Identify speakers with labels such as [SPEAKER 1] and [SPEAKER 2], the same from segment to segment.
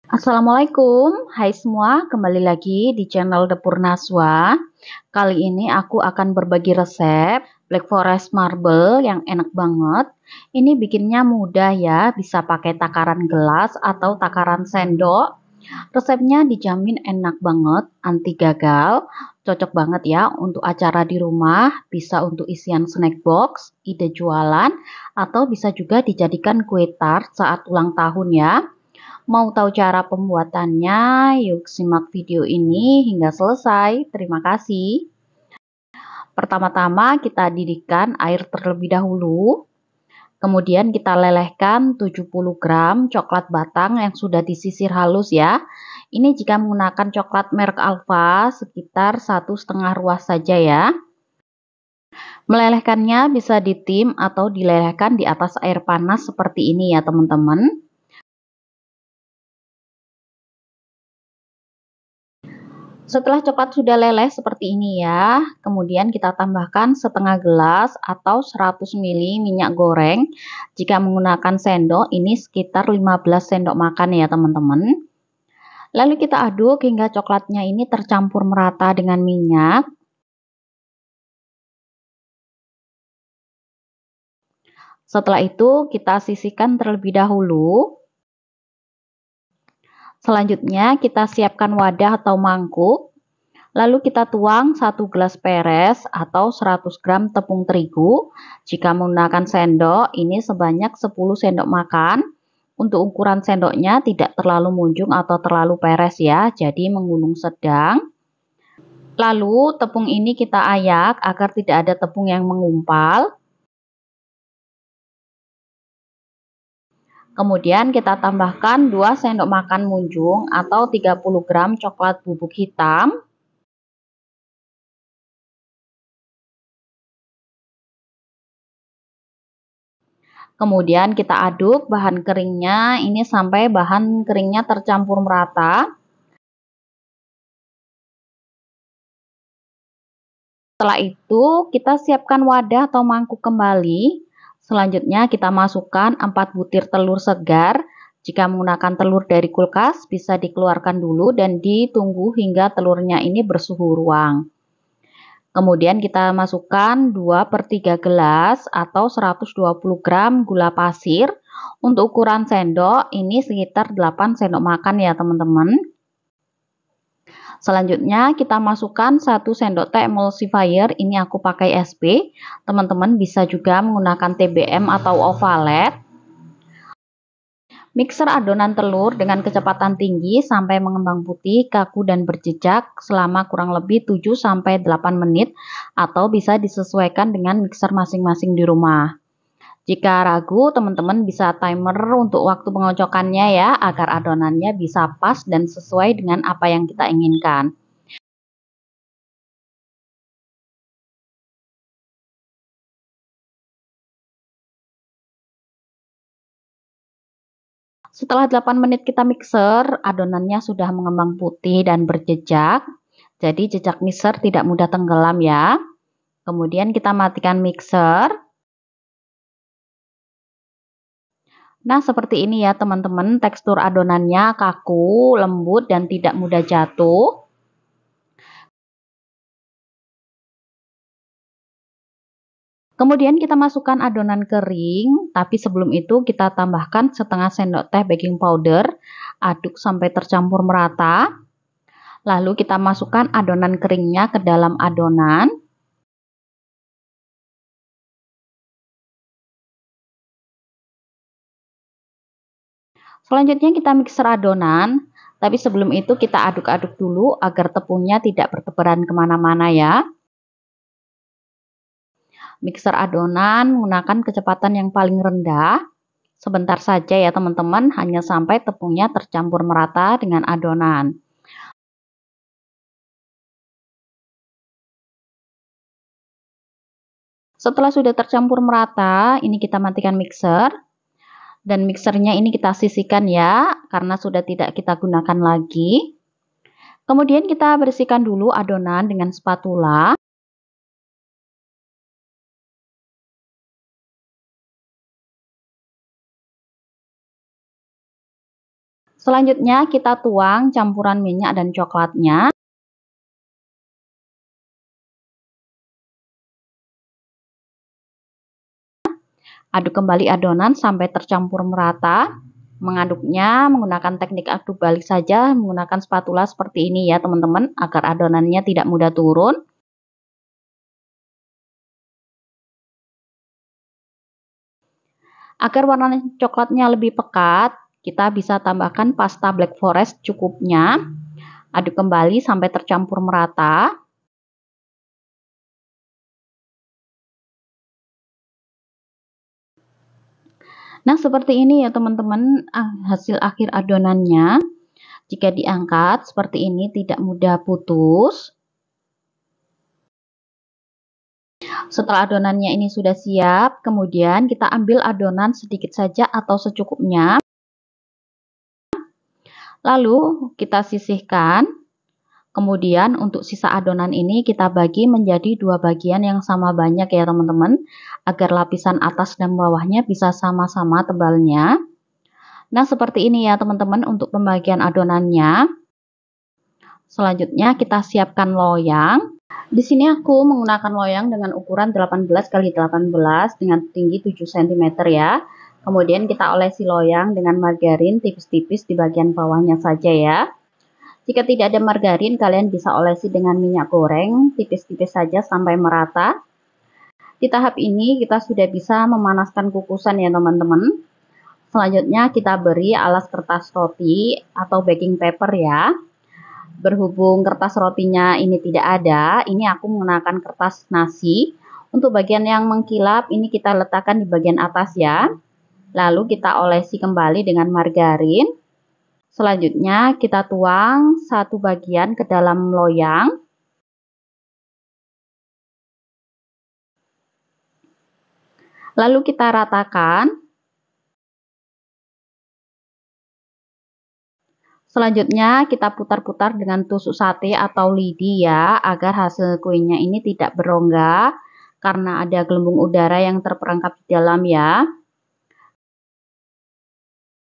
[SPEAKER 1] Assalamualaikum, hai semua, kembali lagi di channel Dapur Naswa. Kali ini aku akan berbagi resep Black Forest Marble yang enak banget. Ini bikinnya mudah ya, bisa pakai takaran gelas atau takaran sendok. Resepnya dijamin enak banget, anti gagal, cocok banget ya untuk acara di rumah, bisa untuk isian snack box, ide jualan, atau bisa juga dijadikan kue tart saat ulang tahun ya. Mau tahu cara pembuatannya? Yuk simak video ini hingga selesai. Terima kasih. Pertama-tama kita didihkan air terlebih dahulu. Kemudian kita lelehkan 70 gram coklat batang yang sudah disisir halus ya. Ini jika menggunakan coklat merek Alfa sekitar 1,5 ruas saja ya. Melelehkannya bisa di tim atau dilelehkan di atas air panas seperti ini ya teman-teman. Setelah coklat sudah leleh seperti ini ya, kemudian kita tambahkan setengah gelas atau 100 ml minyak goreng. Jika menggunakan sendok, ini sekitar 15 sendok makan ya teman-teman. Lalu kita aduk hingga coklatnya ini tercampur merata dengan minyak. Setelah itu kita sisihkan terlebih dahulu. Selanjutnya kita siapkan wadah atau mangkuk. Lalu kita tuang 1 gelas peres atau 100 gram tepung terigu. Jika menggunakan sendok, ini sebanyak 10 sendok makan. Untuk ukuran sendoknya tidak terlalu munjung atau terlalu peres ya, jadi menggunung sedang. Lalu tepung ini kita ayak agar tidak ada tepung yang mengumpal. Kemudian kita tambahkan 2 sendok makan munjung atau 30 gram coklat bubuk hitam. Kemudian kita aduk bahan keringnya ini sampai bahan keringnya tercampur merata. Setelah itu kita siapkan wadah atau mangkuk kembali. Selanjutnya kita masukkan 4 butir telur segar. Jika menggunakan telur dari kulkas bisa dikeluarkan dulu dan ditunggu hingga telurnya ini bersuhu ruang. Kemudian kita masukkan 2/3 gelas atau 120 gram gula pasir. Untuk ukuran sendok ini sekitar 8 sendok makan ya teman-teman. Selanjutnya kita masukkan 1 sendok teh emulsifier, ini aku pakai SP. Teman-teman bisa juga menggunakan TBM atau ovalet. Mixer adonan telur dengan kecepatan tinggi sampai mengembang putih, kaku dan berjejak selama kurang lebih 7-8 menit atau bisa disesuaikan dengan mixer masing-masing di rumah. Jika ragu, teman-teman bisa timer untuk waktu pengocokannya ya, agar adonannya bisa pas dan sesuai dengan apa yang kita inginkan. Setelah 8 menit kita mixer, adonannya sudah mengembang putih dan berjejak. Jadi jejak mixer tidak mudah tenggelam ya. Kemudian kita matikan mixer. Nah, seperti ini ya teman-teman, tekstur adonannya kaku, lembut, dan tidak mudah jatuh. Kemudian kita masukkan adonan kering, tapi sebelum itu kita tambahkan setengah sendok teh baking powder, aduk sampai tercampur merata. Lalu kita masukkan adonan keringnya ke dalam adonan. Selanjutnya kita mixer adonan, tapi sebelum itu kita aduk-aduk dulu agar tepungnya tidak bertebaran kemana-mana ya. Mixer adonan menggunakan kecepatan yang paling rendah. Sebentar saja ya teman-teman, hanya sampai tepungnya tercampur merata dengan adonan. Setelah sudah tercampur merata, ini kita matikan mixer. Dan mixernya ini kita sisihkan ya, karena sudah tidak kita gunakan lagi. Kemudian kita bersihkan dulu adonan dengan spatula. Selanjutnya kita tuang campuran minyak dan coklatnya. Aduk kembali adonan sampai tercampur merata. Mengaduknya menggunakan teknik aduk balik saja, menggunakan spatula seperti ini ya teman-teman, agar adonannya tidak mudah turun. Agar warna coklatnya lebih pekat, kita bisa tambahkan pasta black forest cukupnya. Aduk kembali sampai tercampur merata. Nah, seperti ini ya teman-teman hasil akhir adonannya. Jika diangkat seperti ini tidak mudah putus. Setelah adonannya ini sudah siap, kemudian kita ambil adonan sedikit saja atau secukupnya. Lalu kita sisihkan. Kemudian untuk sisa adonan ini kita bagi menjadi dua bagian yang sama banyak ya teman-teman, agar lapisan atas dan bawahnya bisa sama-sama tebalnya. Nah, seperti ini ya teman-teman untuk pembagian adonannya. Selanjutnya kita siapkan loyang. Di sini aku menggunakan loyang dengan ukuran 18 x 18 dengan tinggi 7 cm ya. Kemudian kita olesi loyang dengan margarin tipis-tipis di bagian bawahnya saja ya. Jika tidak ada margarin, kalian bisa olesi dengan minyak goreng tipis-tipis saja sampai merata. Di tahap ini kita sudah bisa memanaskan kukusan ya teman-teman. Selanjutnya kita beri alas kertas roti atau baking paper ya. Berhubung kertas rotinya ini tidak ada, ini aku menggunakan kertas nasi. Untuk bagian yang mengkilap ini kita letakkan di bagian atas ya. Lalu kita olesi kembali dengan margarin. Selanjutnya kita tuang satu bagian ke dalam loyang. Lalu kita ratakan. Selanjutnya kita putar-putar dengan tusuk sate atau lidi ya, agar hasil kuenya ini tidak berongga karena ada gelembung udara yang terperangkap di dalam ya.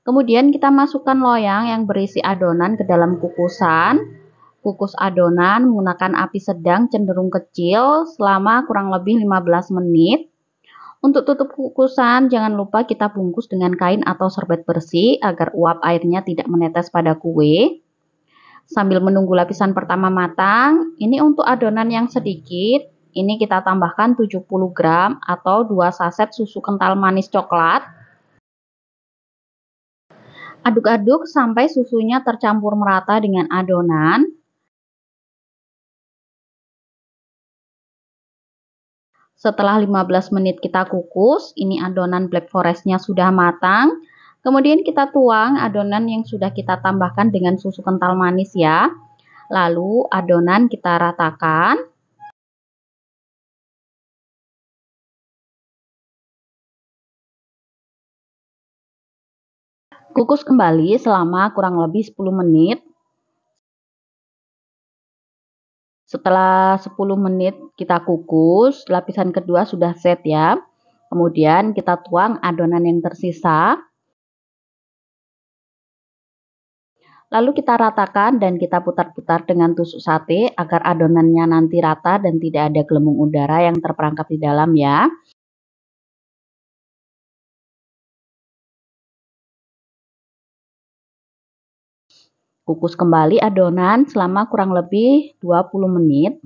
[SPEAKER 1] Kemudian kita masukkan loyang yang berisi adonan ke dalam kukusan. Kukus adonan menggunakan api sedang cenderung kecil selama kurang lebih 15 menit. Untuk tutup kukusan, jangan lupa kita bungkus dengan kain atau serbet bersih agar uap airnya tidak menetes pada kue. Sambil menunggu lapisan pertama matang, ini untuk adonan yang sedikit, ini kita tambahkan 70 gram atau 2 saset susu kental manis coklat. Aduk-aduk sampai susunya tercampur merata dengan adonan. Setelah 15 menit kita kukus, ini adonan black forest-nya sudah matang. Kemudian kita tuang adonan yang sudah kita tambahkan dengan susu kental manis ya. Lalu adonan kita ratakan. Kukus kembali selama kurang lebih 10 menit. Setelah 10 menit kita kukus, lapisan kedua sudah set ya. Kemudian kita tuang adonan yang tersisa. Lalu kita ratakan dan kita putar-putar dengan tusuk sate agar adonannya nanti rata dan tidak ada gelembung udara yang terperangkap di dalam ya. Kukus kembali adonan selama kurang lebih 20 menit.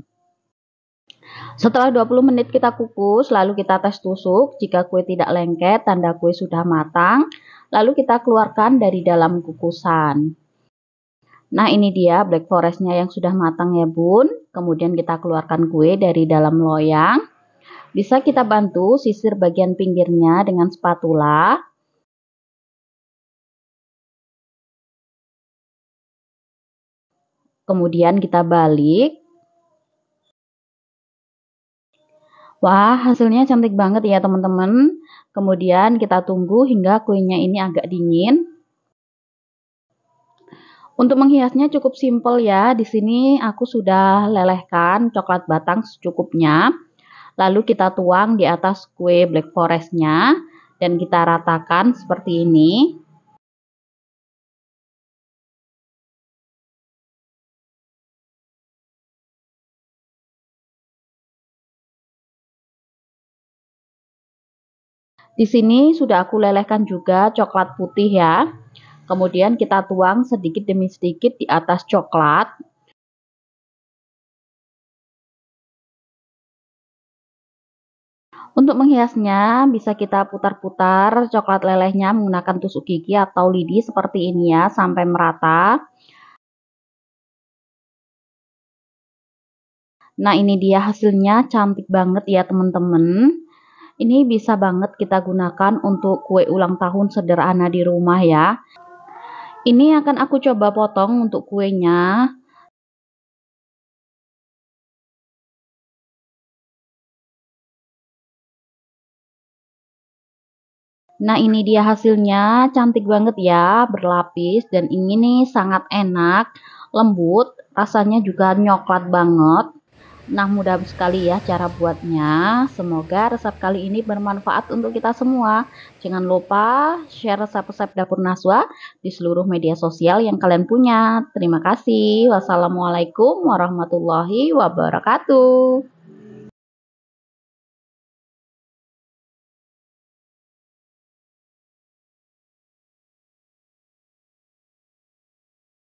[SPEAKER 1] Setelah 20 menit kita kukus, lalu kita tes tusuk. Jika kue tidak lengket, tanda kue sudah matang. Lalu kita keluarkan dari dalam kukusan. Nah, ini dia black forest-nya yang sudah matang ya bun. Kemudian kita keluarkan kue dari dalam loyang. Bisa kita bantu sisir bagian pinggirnya dengan spatula. Kemudian kita balik. Wah, hasilnya cantik banget ya teman-teman. Kemudian kita tunggu hingga kuenya ini agak dingin. Untuk menghiasnya cukup simpel ya. Di sini aku sudah lelehkan coklat batang secukupnya. Lalu kita tuang di atas kue black forest-nya dan kita ratakan seperti ini. Di sini sudah aku lelehkan juga coklat putih ya. Kemudian kita tuang sedikit demi sedikit di atas coklat. Untuk menghiasnya bisa kita putar-putar coklat lelehnya menggunakan tusuk gigi atau lidi seperti ini ya sampai merata. Nah, ini dia hasilnya, cantik banget ya teman-teman. Ini bisa banget kita gunakan untuk kue ulang tahun sederhana di rumah ya. Ini akan aku coba potong untuk kuenya. Nah, ini dia hasilnya, cantik banget ya, berlapis dan ini nih sangat enak, lembut, rasanya juga nyoklat banget. Nah, mudah sekali ya cara buatnya. Semoga resep kali ini bermanfaat untuk kita semua. Jangan lupa share resep-resep dapur Naswa di seluruh media sosial yang kalian punya. Terima kasih. Wassalamualaikum warahmatullahi wabarakatuh.